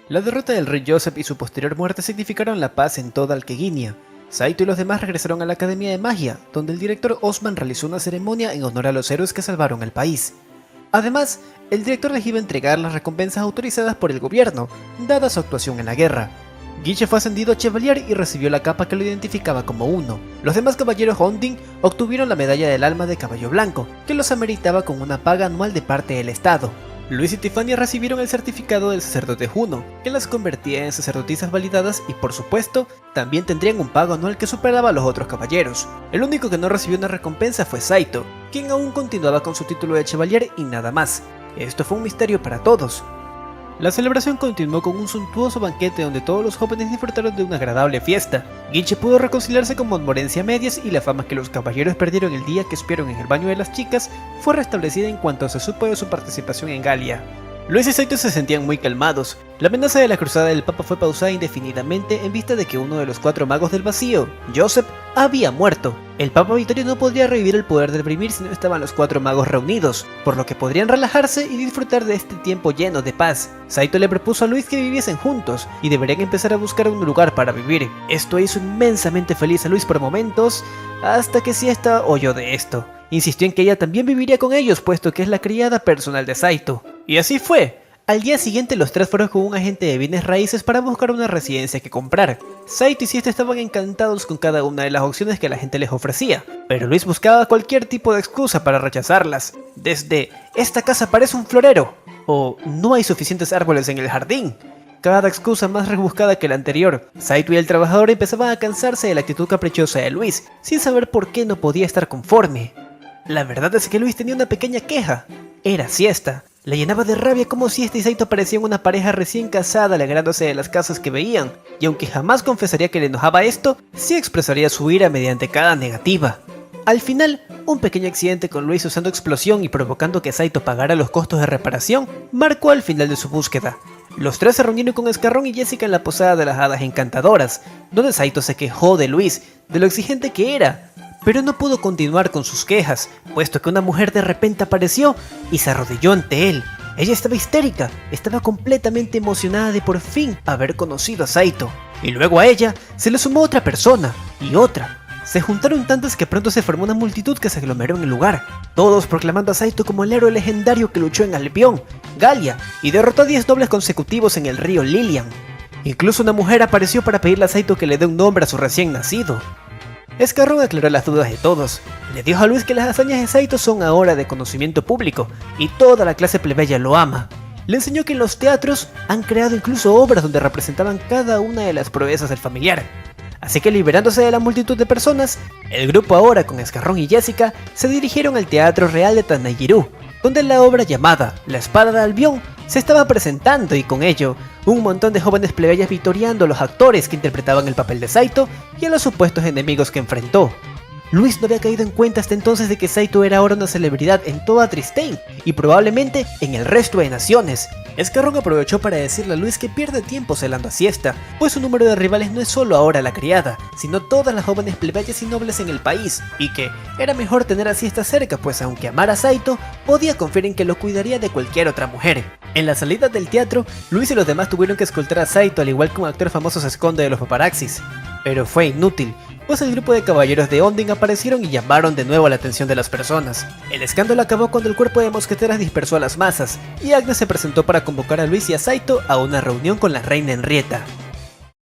La derrota del rey Joseph y su posterior muerte significaron la paz en toda Alqueguinia. Saito y los demás regresaron a la Academia de Magia, donde el director Osman realizó una ceremonia en honor a los héroes que salvaron el país. Además, el director les iba a entregar las recompensas autorizadas por el gobierno, dada su actuación en la guerra. Guiche fue ascendido a Chevalier y recibió la capa que lo identificaba como uno. Los demás caballeros Onding obtuvieron la medalla del alma de caballo blanco, que los ameritaba con una paga anual de parte del Estado. Luis y Tiffany recibieron el certificado del sacerdote Juno, que las convertía en sacerdotisas validadas y por supuesto, también tendrían un pago anual que superaba a los otros caballeros. El único que no recibió una recompensa fue Saito, quien aún continuaba con su título de Chevalier y nada más. Esto fue un misterio para todos. La celebración continuó con un suntuoso banquete donde todos los jóvenes disfrutaron de una agradable fiesta. Guiche pudo reconciliarse con Montmorency a medias y la fama que los caballeros perdieron el día que espiaron en el baño de las chicas fue restablecida en cuanto se supo de su participación en Galia. Luis y Saito se sentían muy calmados. La amenaza de la cruzada del Papa fue pausada indefinidamente en vista de que uno de los 4 magos del vacío, Joseph, había muerto. El Papa Vittorio no podría revivir el poder del Brimir si no estaban los 4 magos reunidos, por lo que podrían relajarse y disfrutar de este tiempo lleno de paz. Saito le propuso a Luis que viviesen juntos y deberían empezar a buscar un lugar para vivir. Esto hizo inmensamente feliz a Luis por momentos, hasta que Siesta oyó de esto. Insistió en que ella también viviría con ellos, puesto que es la criada personal de Saito. Y así fue. Al día siguiente los 3 fueron con un agente de bienes raíces para buscar una residencia que comprar. Saito y Siesta estaban encantados con cada una de las opciones que la gente les ofrecía, pero Luis buscaba cualquier tipo de excusa para rechazarlas, desde «esta casa parece un florero» o «no hay suficientes árboles en el jardín». Cada excusa más rebuscada que la anterior. Saito y el trabajador empezaban a cansarse de la actitud caprichosa de Luis, sin saber por qué no podía estar conforme. La verdad es que Luis tenía una pequeña queja. Era Siesta. La llenaba de rabia como Siesta y Saito parecían una pareja recién casada alegrándose de las casas que veían, y aunque jamás confesaría que le enojaba esto, sí expresaría su ira mediante cada negativa. Al final, un pequeño accidente con Luis usando explosión y provocando que Saito pagara los costos de reparación, marcó el final de su búsqueda. Los 3 se reunieron con Scarron y Jessica en la posada de las hadas encantadoras, donde Saito se quejó de Luis, de lo exigente que era, pero no pudo continuar con sus quejas, puesto que una mujer de repente apareció y se arrodilló ante él. Ella estaba histérica, estaba completamente emocionada de por fin haber conocido a Saito. Y luego a ella se le sumó otra persona, y otra. Se juntaron tantas que pronto se formó una multitud que se aglomeró en el lugar, todos proclamando a Saito como el héroe legendario que luchó en Albion, Galia, y derrotó a 10 nobles consecutivos en el río Lilian. Incluso una mujer apareció para pedirle a Saito que le dé un nombre a su recién nacido. Scarron aclaró las dudas de todos. Le dijo a Luis que las hazañas de Saito son ahora de conocimiento público y toda la clase plebeya lo ama. Le enseñó que en los teatros han creado incluso obras donde representaban cada una de las proezas del familiar. Así que liberándose de la multitud de personas, el grupo ahora con Scarron y Jessica se dirigieron al Teatro Real de Tanagiru, donde la obra llamada La Espada de Albion se estaba presentando y con ello, un montón de jóvenes plebeyas victoriando a los actores que interpretaban el papel de Saito y a los supuestos enemigos que enfrentó. Luis no había caído en cuenta hasta entonces de que Saito era ahora una celebridad en toda Tristane y probablemente en el resto de naciones. Scarron aprovechó para decirle a Luis que pierde tiempo celando a Siesta, pues su número de rivales no es solo ahora la criada, sino todas las jóvenes plebeyas y nobles en el país, y que era mejor tener a Siesta cerca, pues aunque amara a Saito, podía confiar en que lo cuidaría de cualquier otra mujer. En la salida del teatro, Luis y los demás tuvieron que escoltar a Saito al igual que un actor famoso se esconde de los paparazzis, pero fue inútil, pues el grupo de caballeros de Onding aparecieron y llamaron de nuevo la atención de las personas. El escándalo acabó cuando el cuerpo de mosqueteras dispersó a las masas, y Agnes se presentó para convocar a Luis y a Saito a una reunión con la reina Henrietta.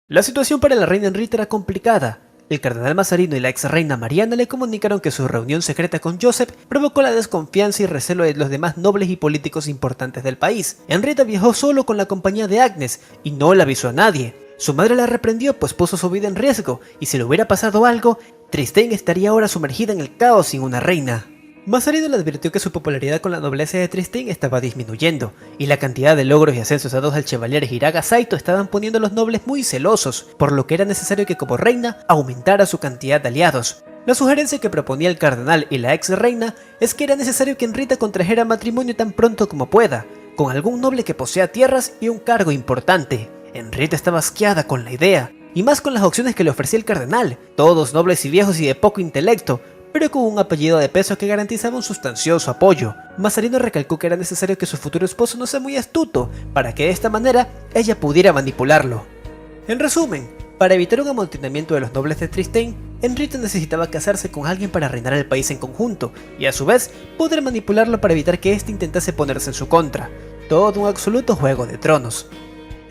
La situación para la reina Henrietta era complicada. El cardenal Mazarino y la ex reina Mariana le comunicaron que su reunión secreta con Joseph provocó la desconfianza y recelo de los demás nobles y políticos importantes del país. Henrietta viajó solo con la compañía de Agnes y no le avisó a nadie. Su madre la reprendió pues puso su vida en riesgo, y si le hubiera pasado algo, Tristane estaría ahora sumergida en el caos sin una reina. Mazarino le advirtió que su popularidad con la nobleza de Tristane estaba disminuyendo, y la cantidad de logros y ascensos dados al Chevalier Hiraga Saito estaban poniendo a los nobles muy celosos, por lo que era necesario que como reina aumentara su cantidad de aliados. La sugerencia que proponía el cardenal y la ex reina es que era necesario que Henrietta contrajera matrimonio tan pronto como pueda, con algún noble que posea tierras y un cargo importante. Henrietta estaba asqueada con la idea, y más con las opciones que le ofrecía el cardenal, todos nobles y viejos y de poco intelecto, pero con un apellido de peso que garantizaba un sustancioso apoyo. Mazarino recalcó que era necesario que su futuro esposo no sea muy astuto, para que de esta manera ella pudiera manipularlo. En resumen, para evitar un amotinamiento de los nobles de Tristane, Enrita necesitaba casarse con alguien para reinar el país en conjunto, y a su vez poder manipularlo para evitar que éste intentase ponerse en su contra. Todo un absoluto juego de tronos.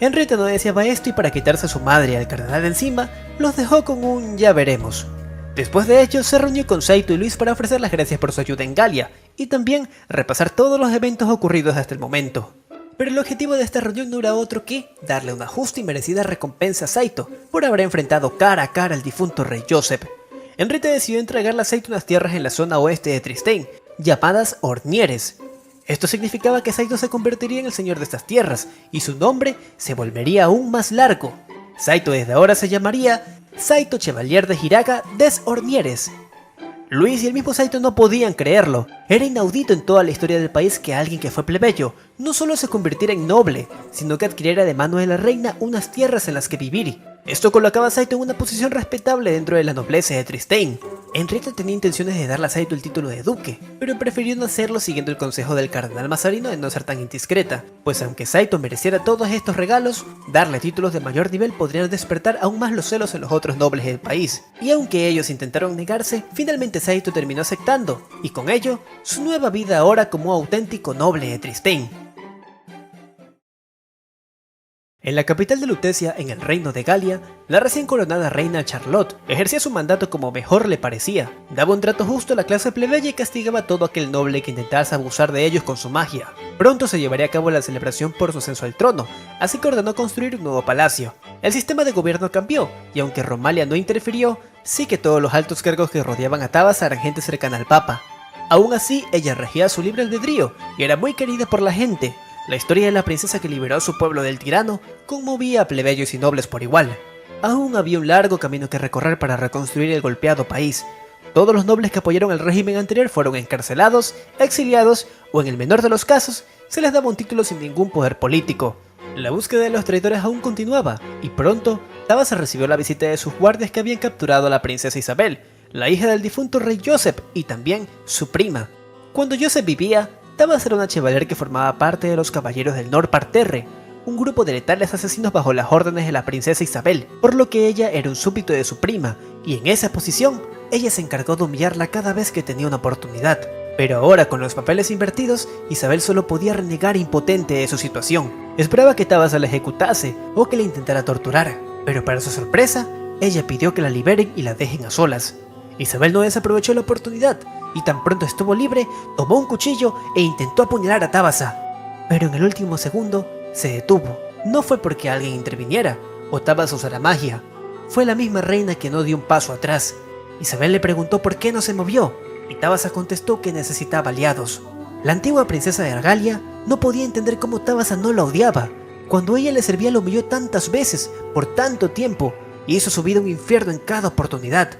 Enrita no deseaba esto y para quitarse a su madre y al cardenal de encima, los dejó con un ya veremos. Después de ello, se reunió con Saito y Luis para ofrecer las gracias por su ayuda en Galia, y también repasar todos los eventos ocurridos hasta el momento. Pero el objetivo de esta reunión no era otro que darle una justa y merecida recompensa a Saito por haber enfrentado cara a cara al difunto rey Joseph. Enrita decidió entregarle a Saito unas tierras en la zona oeste de Tristane, llamadas Ornieres. Esto significaba que Saito se convertiría en el señor de estas tierras, y su nombre se volvería aún más largo. Saito desde ahora se llamaría Saito Chevalier de Hiraga des Ornieres. Luis y el mismo Saito no podían creerlo. Era inaudito en toda la historia del país que alguien que fue plebeyo no solo se convirtiera en noble, sino que adquiriera de mano de la reina unas tierras en las que vivir. Esto colocaba a Saito en una posición respetable dentro de la nobleza de Tristane. Enrita tenía intenciones de darle a Saito el título de duque, pero prefirió no hacerlo siguiendo el consejo del cardenal Mazarino de no ser tan indiscreta, pues aunque Saito mereciera todos estos regalos, darle títulos de mayor nivel podría despertar aún más los celos en los otros nobles del país. Y aunque ellos intentaron negarse, finalmente Saito terminó aceptando, y con ello, su nueva vida ahora como auténtico noble de Tristane. En la capital de Lutecia, en el reino de Galia, la recién coronada reina Charlotte ejercía su mandato como mejor le parecía, daba un trato justo a la clase plebeya y castigaba a todo aquel noble que intentase abusar de ellos con su magia. Pronto se llevaría a cabo la celebración por su ascenso al trono, así que ordenó construir un nuevo palacio. El sistema de gobierno cambió, y aunque Romalia no interfirió, sí que todos los altos cargos que rodeaban a Tabasa eran gente cercana al papa. Aún así, ella regía a su libre albedrío y era muy querida por la gente. La historia de la princesa que liberó a su pueblo del tirano conmovía a plebeyos y nobles por igual. Aún había un largo camino que recorrer para reconstruir el golpeado país. Todos los nobles que apoyaron el régimen anterior fueron encarcelados, exiliados o en el menor de los casos, se les daba un título sin ningún poder político. La búsqueda de los traidores aún continuaba, y pronto Tabasa recibió la visita de sus guardias que habían capturado a la princesa Isabel, la hija del difunto rey Joseph y también su prima. Cuando Joseph vivía, Tabasa era una chevalier que formaba parte de los caballeros del Nord Parterre, un grupo de letales asesinos bajo las órdenes de la princesa Isabel, por lo que ella era un súbdito de su prima, y en esa posición, ella se encargó de humillarla cada vez que tenía una oportunidad. Pero ahora, con los papeles invertidos, Isabel solo podía renegar impotente de su situación. Esperaba que Tabasa la ejecutase o que la intentara torturar, pero para su sorpresa, ella pidió que la liberen y la dejen a solas. Isabel no desaprovechó la oportunidad, y tan pronto estuvo libre, tomó un cuchillo e intentó apuñalar a Tabasa. Pero en el último segundo, se detuvo. No fue porque alguien interviniera, o Tabasa usara magia. Fue la misma reina que no dio un paso atrás. Isabel le preguntó por qué no se movió, y Tabasa contestó que necesitaba aliados. La antigua princesa de Argalia no podía entender cómo Tabasa no la odiaba. Cuando ella le servía lo humilló tantas veces, por tanto tiempo, y hizo su vida un infierno en cada oportunidad.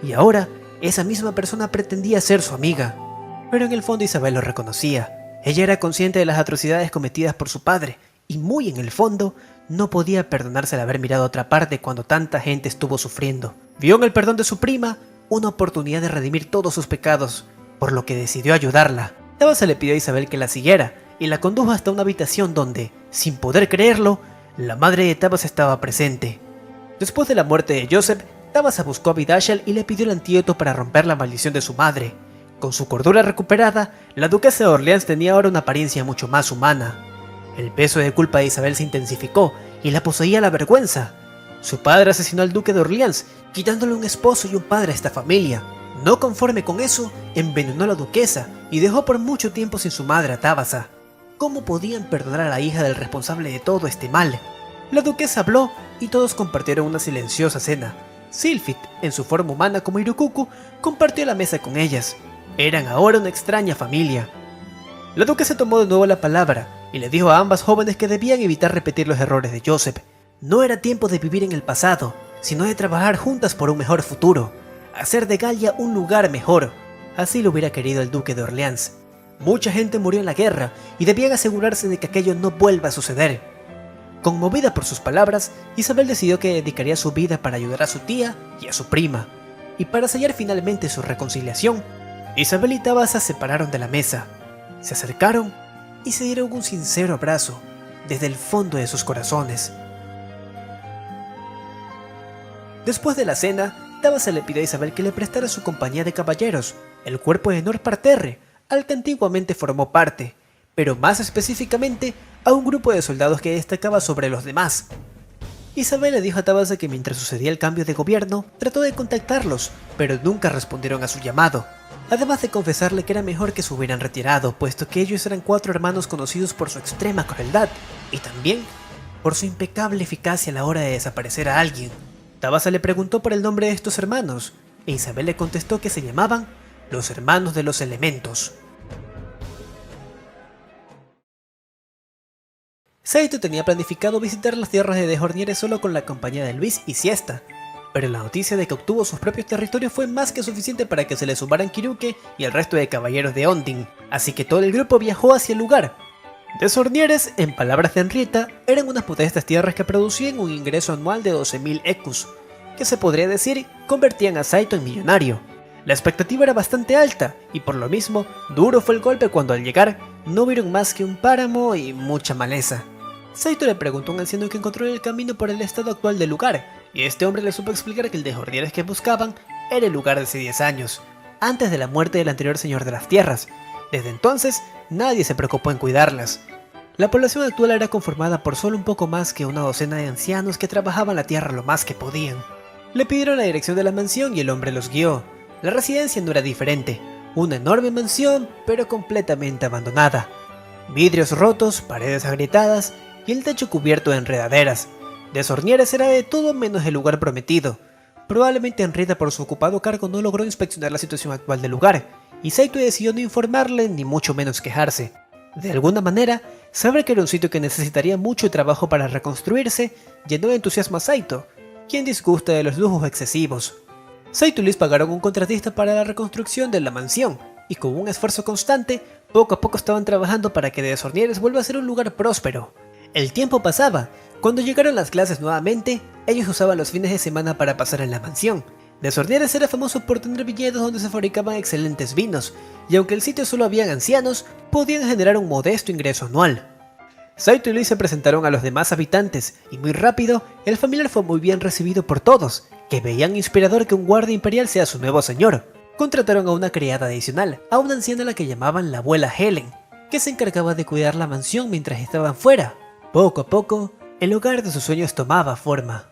Y ahora, esa misma persona pretendía ser su amiga. Pero en el fondo Isabel lo reconocía. Ella era consciente de las atrocidades cometidas por su padre, y muy en el fondo, no podía perdonarse el haber mirado a otra parte cuando tanta gente estuvo sufriendo. Vio en el perdón de su prima una oportunidad de redimir todos sus pecados, por lo que decidió ayudarla. Tabasa le pidió a Isabel que la siguiera, y la condujo hasta una habitación donde, sin poder creerlo, la madre de Tabasa estaba presente. Después de la muerte de Joseph, Tabasa buscó a Vidashel y le pidió el antídoto para romper la maldición de su madre. Con su cordura recuperada, la duquesa de Orleans tenía ahora una apariencia mucho más humana. El peso de culpa de Isabel se intensificó y la poseía la vergüenza. Su padre asesinó al duque de Orleans, quitándole un esposo y un padre a esta familia. No conforme con eso, envenenó a la duquesa y dejó por mucho tiempo sin su madre a Tabasa. ¿Cómo podían perdonar a la hija del responsable de todo este mal? La duquesa habló y todos compartieron una silenciosa cena. Sylphid, en su forma humana como Irokuku, compartió la mesa con ellas. Eran ahora una extraña familia. La duquesa tomó de nuevo la palabra y le dijo a ambas jóvenes que debían evitar repetir los errores de Joseph. No era tiempo de vivir en el pasado, sino de trabajar juntas por un mejor futuro, hacer de Galia un lugar mejor. Así lo hubiera querido el duque de Orleans. Mucha gente murió en la guerra y debían asegurarse de que aquello no vuelva a suceder. Conmovida por sus palabras, Isabel decidió que dedicaría su vida para ayudar a su tía y a su prima. y para sellar finalmente su reconciliación, Isabel y Tabasa se separaron de la mesa, se acercaron y se dieron un sincero abrazo desde el fondo de sus corazones. Después de la cena, Tabasa le pidió a Isabel que le prestara su compañía de caballeros, el cuerpo de Nor Parterre, al que antiguamente formó parte, pero más específicamente a un grupo de soldados que destacaba sobre los demás. Isabel le dijo a Tabasa que mientras sucedía el cambio de gobierno, trató de contactarlos, pero nunca respondieron a su llamado, además de confesarle que era mejor que se hubieran retirado, puesto que ellos eran 4 hermanos conocidos por su extrema crueldad, y también por su impecable eficacia a la hora de desaparecer a alguien. Tabasa le preguntó por el nombre de estos hermanos, e Isabel le contestó que se llamaban los Hermanos de los Elementos. Saito tenía planificado visitar las tierras de Dejorniere solo con la compañía de Luis y Siesta, pero la noticia de que obtuvo sus propios territorios fue más que suficiente para que se le sumaran Kiruke y el resto de caballeros de Onding, así que todo el grupo viajó hacia el lugar. Deshornieres, en palabras de Henrietta, eran unas modestas tierras que producían un ingreso anual de 12.000 ecus, que se podría decir convertían a Saito en millonario. La expectativa era bastante alta, y por lo mismo, duro fue el golpe cuando al llegar no vieron más que un páramo y mucha maleza. Saito le preguntó a un anciano que encontró el camino por el estado actual del lugar, y este hombre le supo explicar que el Dejornieres que buscaban era el lugar de hace 10 años, antes de la muerte del anterior señor de las tierras. Desde entonces, nadie se preocupó en cuidarlas. La población actual era conformada por solo un poco más que una docena de ancianos que trabajaban la tierra lo más que podían. Le pidieron la dirección de la mansión y el hombre los guió. La residencia no era diferente, una enorme mansión, pero completamente abandonada. Vidrios rotos, paredes agrietadas y el techo cubierto de enredaderas. Deshornieres era de todo menos el lugar prometido. Probablemente Henrietta por su ocupado cargo no logró inspeccionar la situación actual del lugar, y Saito decidió no informarle ni mucho menos quejarse. De alguna manera, saber que era un sitio que necesitaría mucho trabajo para reconstruirse llenó de entusiasmo a Saito, quien disgusta de los lujos excesivos. Saito y Luis pagaron un contratista para la reconstrucción de la mansión, y con un esfuerzo constante, poco a poco estaban trabajando para que Deshornieres vuelva a ser un lugar próspero. El tiempo pasaba. Cuando llegaron las clases nuevamente, ellos usaban los fines de semana para pasar en la mansión. Deshornieres era famoso por tener viñedos donde se fabricaban excelentes vinos, y aunque el sitio solo habían ancianos, podían generar un modesto ingreso anual. Saito y Luis se presentaron a los demás habitantes, y muy rápido, el familiar fue muy bien recibido por todos, que veían inspirador que un guardia imperial sea su nuevo señor. Contrataron a una criada adicional, a una anciana a la que llamaban la abuela Helen, que se encargaba de cuidar la mansión mientras estaban fuera. Poco a poco, el hogar de sus sueños tomaba forma.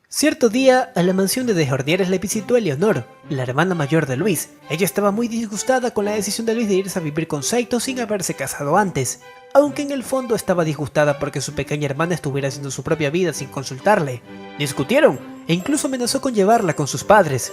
Cierto día, a la mansión de Deshornieres le visitó Eleonor, la hermana mayor de Luis. Ella estaba muy disgustada con la decisión de Luis de irse a vivir con Saito sin haberse casado antes, aunque en el fondo estaba disgustada porque su pequeña hermana estuviera haciendo su propia vida sin consultarle. Discutieron, e incluso amenazó con llevarla con sus padres.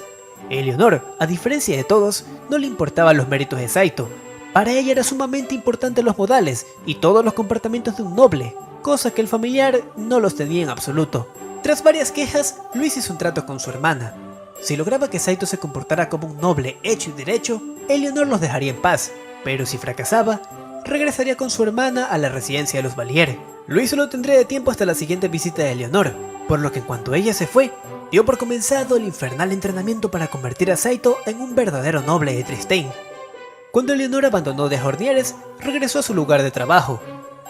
Eleonor, a diferencia de todos, no le importaban los méritos de Saito. Para ella era sumamente importante los modales y todos los comportamientos de un noble, cosa que el familiar no los tenía en absoluto. Tras varias quejas, Luis hizo un trato con su hermana. Si lograba que Saito se comportara como un noble hecho y derecho, Eleonor los dejaría en paz, pero si fracasaba, regresaría con su hermana a la residencia de los Valier. Luis solo tendría de tiempo hasta la siguiente visita de Eleonor, por lo que en cuanto ella se fue, dio por comenzado el infernal entrenamiento para convertir a Saito en un verdadero noble de Tristein. Cuando Eleonor abandonó Deshornieres, regresó a su lugar de trabajo.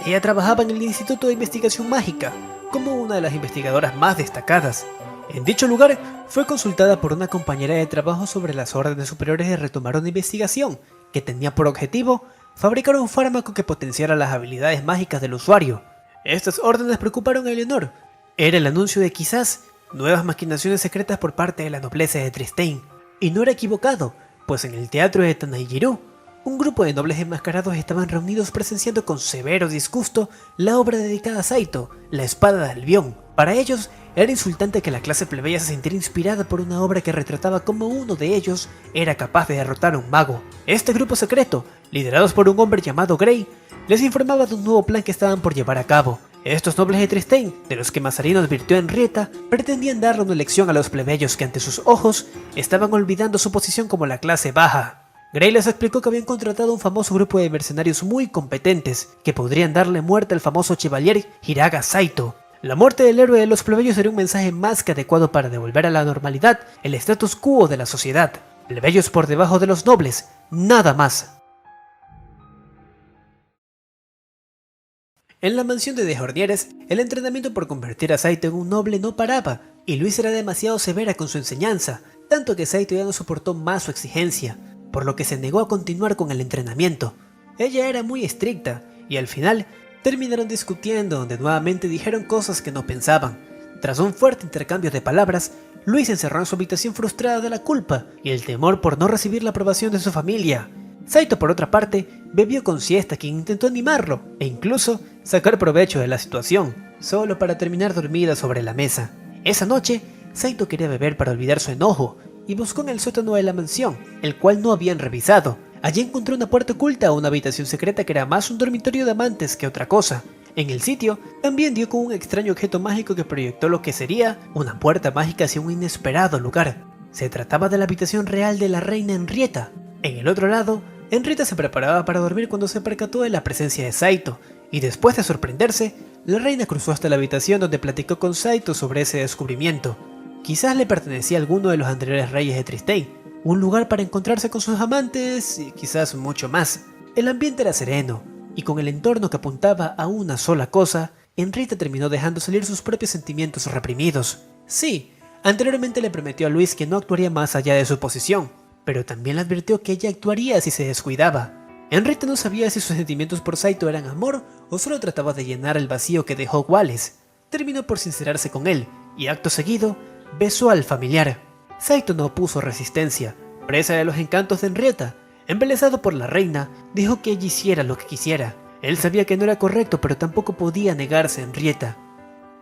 Ella trabajaba en el Instituto de Investigación Mágica, como una de las investigadoras más destacadas. En dicho lugar, fue consultada por una compañera de trabajo sobre las órdenes superiores de retomar una investigación que tenía por objetivo fabricar un fármaco que potenciara las habilidades mágicas del usuario. Estas órdenes preocuparon a Eleonor. Era el anuncio de quizás nuevas maquinaciones secretas por parte de la nobleza de Tristein. Y no era equivocado, pues en el teatro de Tanaijiru, un grupo de nobles enmascarados estaban reunidos presenciando con severo disgusto la obra dedicada a Saito, la espada de Albión. Para ellos, era insultante que la clase plebeya se sintiera inspirada por una obra que retrataba cómo uno de ellos era capaz de derrotar a un mago. Este grupo secreto, liderados por un hombre llamado Grey, les informaba de un nuevo plan que estaban por llevar a cabo. Estos nobles de Tristein, de los que Mazarino advirtió a Henrietta, pretendían darle una lección a los plebeyos que ante sus ojos estaban olvidando su posición como la clase baja. Grey les explicó que habían contratado un famoso grupo de mercenarios muy competentes que podrían darle muerte al famoso chevalier Hiraga Saito. La muerte del héroe de los plebeyos era un mensaje más que adecuado para devolver a la normalidad el status quo de la sociedad. Plebeyos por debajo de los nobles, nada más. En la mansión de Jordieres, el entrenamiento por convertir a Saito en un noble no paraba, y Luis era demasiado severa con su enseñanza, tanto que Saito ya no soportó más su exigencia, por lo que se negó a continuar con el entrenamiento. Ella era muy estricta, y al final terminaron discutiendo donde nuevamente dijeron cosas que no pensaban. Tras un fuerte intercambio de palabras, Luis se encerró en su habitación frustrada de la culpa y el temor por no recibir la aprobación de su familia. Saito, por otra parte, bebió con Siesta, quien intentó animarlo e incluso sacar provecho de la situación, solo para terminar dormida sobre la mesa. Esa noche, Saito quería beber para olvidar su enojo y buscó en el sótano de la mansión, el cual no habían revisado. Allí encontró una puerta oculta a una habitación secreta que era más un dormitorio de amantes que otra cosa. En el sitio, también dio con un extraño objeto mágico que proyectó lo que sería una puerta mágica hacia un inesperado lugar. Se trataba de la habitación real de la reina Henrietta. En el otro lado, Henrietta se preparaba para dormir cuando se percató de la presencia de Saito, y después de sorprenderse, la reina cruzó hasta la habitación donde platicó con Saito sobre ese descubrimiento. Quizás le pertenecía a alguno de los anteriores reyes de Tristane, un lugar para encontrarse con sus amantes y quizás mucho más. El ambiente era sereno, y con el entorno que apuntaba a una sola cosa, Henrietta terminó dejando salir sus propios sentimientos reprimidos. Sí, anteriormente le prometió a Luis que no actuaría más allá de su posición, pero también le advirtió que ella actuaría si se descuidaba. Henrietta no sabía si sus sentimientos por Saito eran amor o solo trataba de llenar el vacío que dejó Wallace. Terminó por sincerarse con él, y acto seguido, besó al familiar. Saito no opuso resistencia, presa de los encantos de Henrietta. Embelesado por la reina, dijo que ella hiciera lo que quisiera. Él sabía que no era correcto, pero tampoco podía negarse a Henrietta.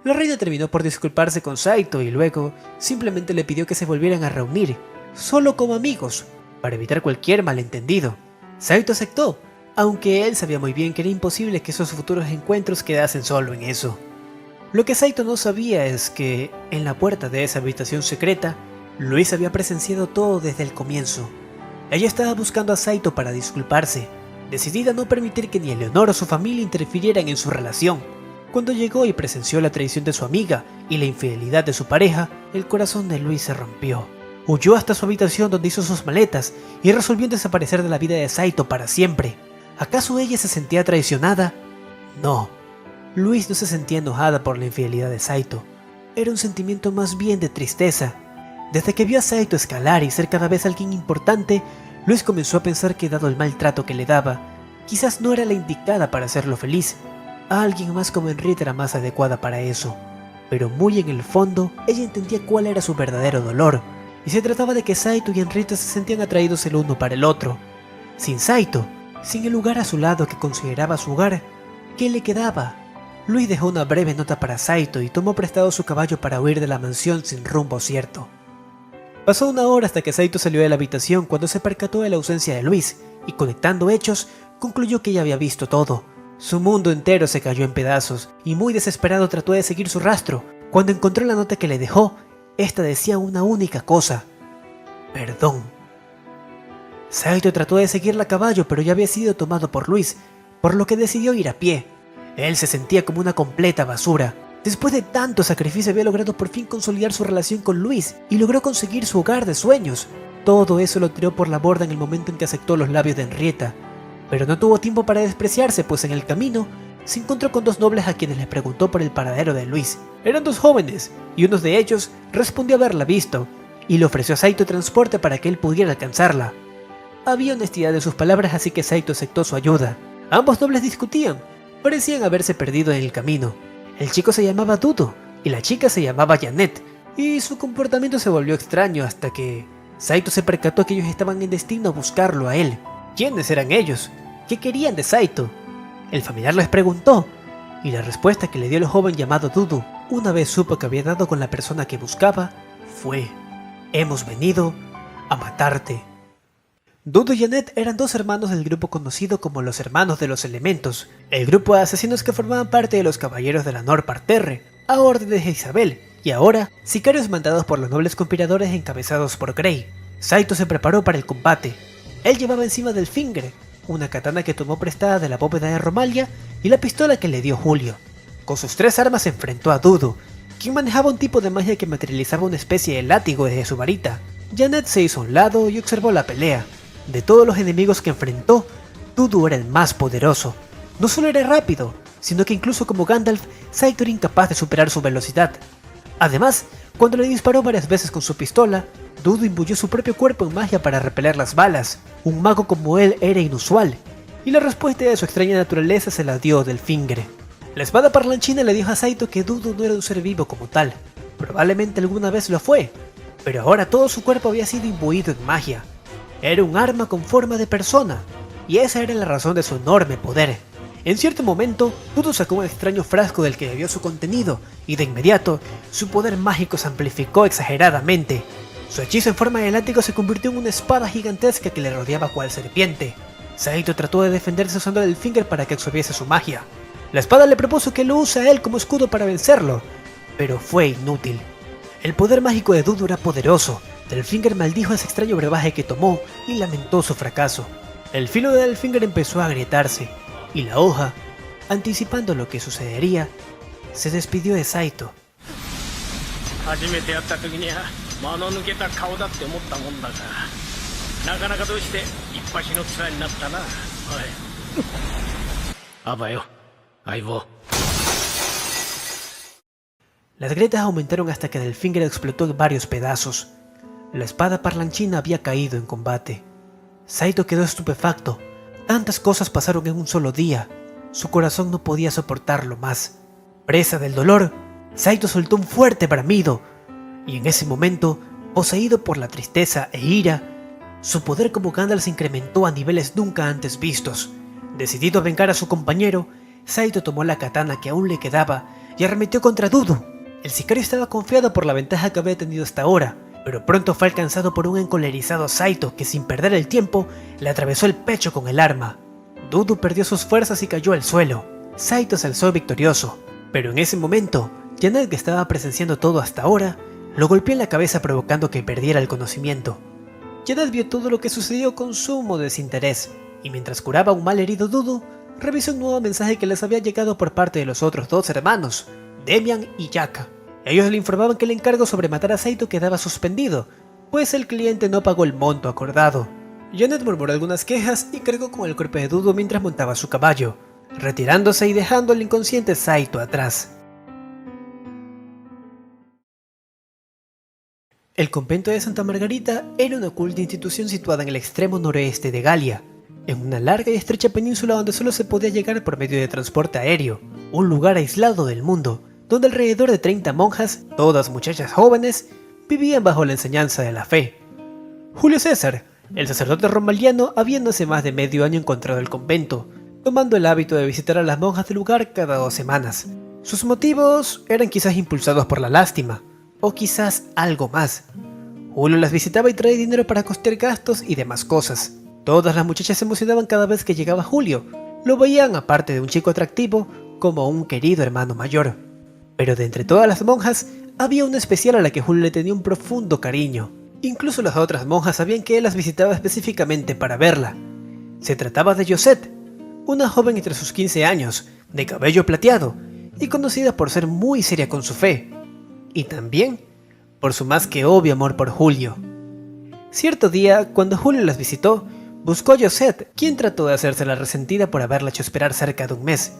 La reina terminó por disculparse con Saito y luego simplemente le pidió que se volvieran a reunir, solo como amigos, para evitar cualquier malentendido. Saito aceptó, aunque él sabía muy bien que era imposible que esos futuros encuentros quedasen solo en eso. Lo que Saito no sabía es que, en la puerta de esa habitación secreta, Luis había presenciado todo desde el comienzo. Ella estaba buscando a Saito para disculparse, decidida a no permitir que ni Eleonor o su familia interfirieran en su relación. Cuando llegó y presenció la traición de su amiga y la infidelidad de su pareja, el corazón de Luis se rompió. Huyó hasta su habitación donde hizo sus maletas y resolvió desaparecer de la vida de Saito para siempre. ¿Acaso ella se sentía traicionada? No. Luis no se sentía enojada por la infidelidad de Saito. Era un sentimiento más bien de tristeza. Desde que vio a Saito escalar y ser cada vez alguien importante, Luis comenzó a pensar que dado el maltrato que le daba, quizás no era la indicada para hacerlo feliz. A alguien más como Henrietta era más adecuada para eso. Pero muy en el fondo, ella entendía cuál era su verdadero dolor, y se trataba de que Saito y Henrietta se sentían atraídos el uno para el otro. Sin Saito, sin el lugar a su lado que consideraba su hogar, ¿qué le quedaba? Luis dejó una breve nota para Saito y tomó prestado su caballo para huir de la mansión sin rumbo cierto. Pasó una hora hasta que Saito salió de la habitación cuando se percató de la ausencia de Luis, y conectando hechos, concluyó que ya había visto todo. Su mundo entero se cayó en pedazos, y muy desesperado trató de seguir su rastro. Cuando encontró la nota que le dejó, esta decía una única cosa: perdón. Saito trató de seguirla a caballo, pero ya había sido tomado por Luis, por lo que decidió ir a pie. Él se sentía como una completa basura. Después de tanto sacrificio había logrado por fin consolidar su relación con Luis y logró conseguir su hogar de sueños. Todo eso lo tiró por la borda en el momento en que aceptó los labios de Henrietta. Pero no tuvo tiempo para despreciarse, pues en el camino se encontró con dos nobles a quienes les preguntó por el paradero de Luis. Eran dos jóvenes, y uno de ellos respondió haberla visto, y le ofreció a Saito transporte para que él pudiera alcanzarla. Había honestidad en sus palabras, así que Saito aceptó su ayuda. Ambos nobles discutían, parecían haberse perdido en el camino. El chico se llamaba Dudu, y la chica se llamaba Janet, y su comportamiento se volvió extraño hasta que Saito se percató que ellos estaban en destino a buscarlo a él. ¿Quiénes eran ellos? ¿Qué querían de Saito? El familiar les preguntó, y la respuesta que le dio el joven llamado Dudu, una vez supo que había dado con la persona que buscaba, fue: hemos venido a matarte. Dudu y Janet eran dos hermanos del grupo conocido como los Hermanos de los Elementos, el grupo de asesinos que formaban parte de los Caballeros de la Nor Parterre, a órdenes de Isabel, y ahora sicarios mandados por los nobles conspiradores encabezados por Grey. Saito se preparó para el combate. Él llevaba encima del Finger una katana que tomó prestada de la bóveda de Romalia y la pistola que le dio Julio. Con sus 3 armas se enfrentó a Dudu, quien manejaba un tipo de magia que materializaba una especie de látigo desde su varita. Janet se hizo a un lado y observó la pelea. De todos los enemigos que enfrentó, Dudu era el más poderoso. No solo era rápido, sino que incluso como Gandalf, Saito era incapaz de superar su velocidad. Además, cuando le disparó varias veces con su pistola, Dudu imbuyó su propio cuerpo en magia para repeler las balas. Un mago como él era inusual, y la respuesta de su extraña naturaleza se la dio Delfingre. La espada parlanchina le dijo a Saito que Dudu no era un ser vivo como tal. Probablemente alguna vez lo fue, pero ahora todo su cuerpo había sido imbuido en magia. Era un arma con forma de persona, y esa era la razón de su enorme poder. En cierto momento, Dudu sacó un extraño frasco del que bebió su contenido, y de inmediato, su poder mágico se amplificó exageradamente. Su hechizo en forma de látigo se convirtió en una espada gigantesca que le rodeaba cual serpiente. Saito trató de defenderse usando el Finger para que absorbiese su magia. La espada le propuso que lo use a él como escudo para vencerlo, pero fue inútil. El poder mágico de Dudu era poderoso. Delfinger maldijo ese extraño brebaje que tomó y lamentó su fracaso. El filo de Delfinger empezó a agrietarse, y la hoja, anticipando lo que sucedería, se despidió de Saito. Las grietas aumentaron hasta que Delfinger explotó en varios pedazos. La espada parlanchina había caído en combate. Saito quedó estupefacto. Tantas cosas pasaron en un solo día. Su corazón no podía soportarlo más. Presa del dolor, Saito soltó un fuerte bramido, y en ese momento, poseído por la tristeza e ira, su poder como Gandalf se incrementó a niveles nunca antes vistos. Decidido a vengar a su compañero, Saito tomó la katana que aún le quedaba y arremetió contra Dudu. El sicario estaba confiado por la ventaja que había tenido hasta ahora, pero pronto fue alcanzado por un encolerizado Saito que sin perder el tiempo le atravesó el pecho con el arma. Dudu perdió sus fuerzas y cayó al suelo. Saito se alzó victorioso, pero en ese momento, Janet, que estaba presenciando todo hasta ahora, lo golpeó en la cabeza provocando que perdiera el conocimiento. Janet vio todo lo que sucedió con sumo desinterés, y mientras curaba a un mal herido Dudu, revisó un nuevo mensaje que les había llegado por parte de los otros 2 hermanos, Demian y Yaka. Ellos le informaban que el encargo sobre matar a Saito quedaba suspendido, pues el cliente no pagó el monto acordado. Janet murmuró algunas quejas y cargó con el cuerpo de Dudu mientras montaba su caballo, retirándose y dejando al inconsciente Saito atrás. El convento de Santa Margarita era una culta institución situada en el extremo noroeste de Galia, en una larga y estrecha península donde solo se podía llegar por medio de transporte aéreo, un lugar aislado del mundo, donde alrededor de 30 monjas, todas muchachas jóvenes, vivían bajo la enseñanza de la fe. Julio César, el sacerdote romaliano, había no hace más de medio año encontrado el convento, tomando el hábito de visitar a las monjas del lugar cada 2 semanas. Sus motivos eran quizás impulsados por la lástima, o quizás algo más. Julio las visitaba y traía dinero para costear gastos y demás cosas. Todas las muchachas se emocionaban cada vez que llegaba Julio. Lo veían, aparte de un chico atractivo, como un querido hermano mayor. Pero de entre todas las monjas, había una especial a la que Julio le tenía un profundo cariño. Incluso las otras monjas sabían que él las visitaba específicamente para verla. Se trataba de Josette, una joven entre sus 15 años, de cabello plateado, y conocida por ser muy seria con su fe. Y también por su más que obvio amor por Julio. Cierto día, cuando Julio las visitó, buscó a Josette, quien trató de hacerse la resentida por haberla hecho esperar cerca de un mes.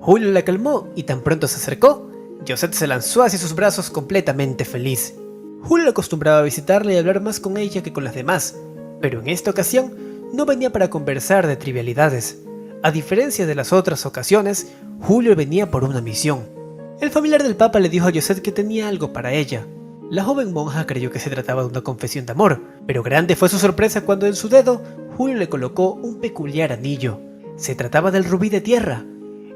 Julio la calmó y tan pronto se acercó, Josette se lanzó hacia sus brazos completamente feliz. Julio acostumbraba a visitarla y hablar más con ella que con las demás, pero en esta ocasión no venía para conversar de trivialidades. A diferencia de las otras ocasiones, Julio venía por una misión. El familiar del Papa le dijo a Josette que tenía algo para ella. La joven monja creyó que se trataba de una confesión de amor, pero grande fue su sorpresa cuando en su dedo Julio le colocó un peculiar anillo. Se trataba del rubí de tierra,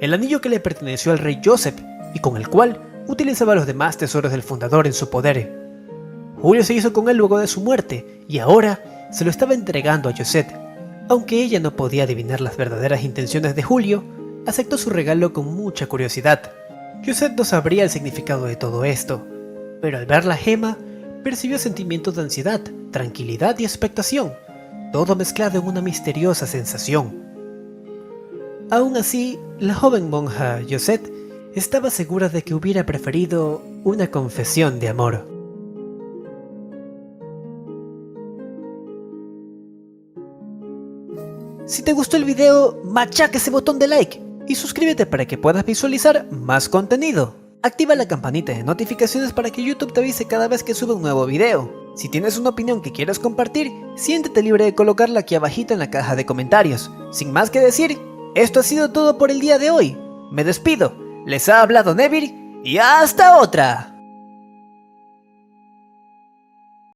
el anillo que le perteneció al rey Joseph y con el cual utilizaba los demás tesoros del fundador en su poder. Julio se hizo con él luego de su muerte y ahora se lo estaba entregando a Josette. Aunque ella no podía adivinar las verdaderas intenciones de Julio, aceptó su regalo con mucha curiosidad. Josette no sabría el significado de todo esto, pero al ver la gema, percibió sentimientos de ansiedad, tranquilidad y expectación, todo mezclado en una misteriosa sensación. Aún así, la joven monja Josette Estaba segura de que hubiera preferido una confesión de amor. Si te gustó el video, machaca ese botón de like y suscríbete para que puedas visualizar más contenido. Activa la campanita de notificaciones para que YouTube te avise cada vez que suba un nuevo video. Si tienes una opinión que quieras compartir, siéntete libre de colocarla aquí abajito en la caja de comentarios. Sin más que decir, esto ha sido todo por el día de hoy. Me despido, les ha hablado Nevir y hasta otra.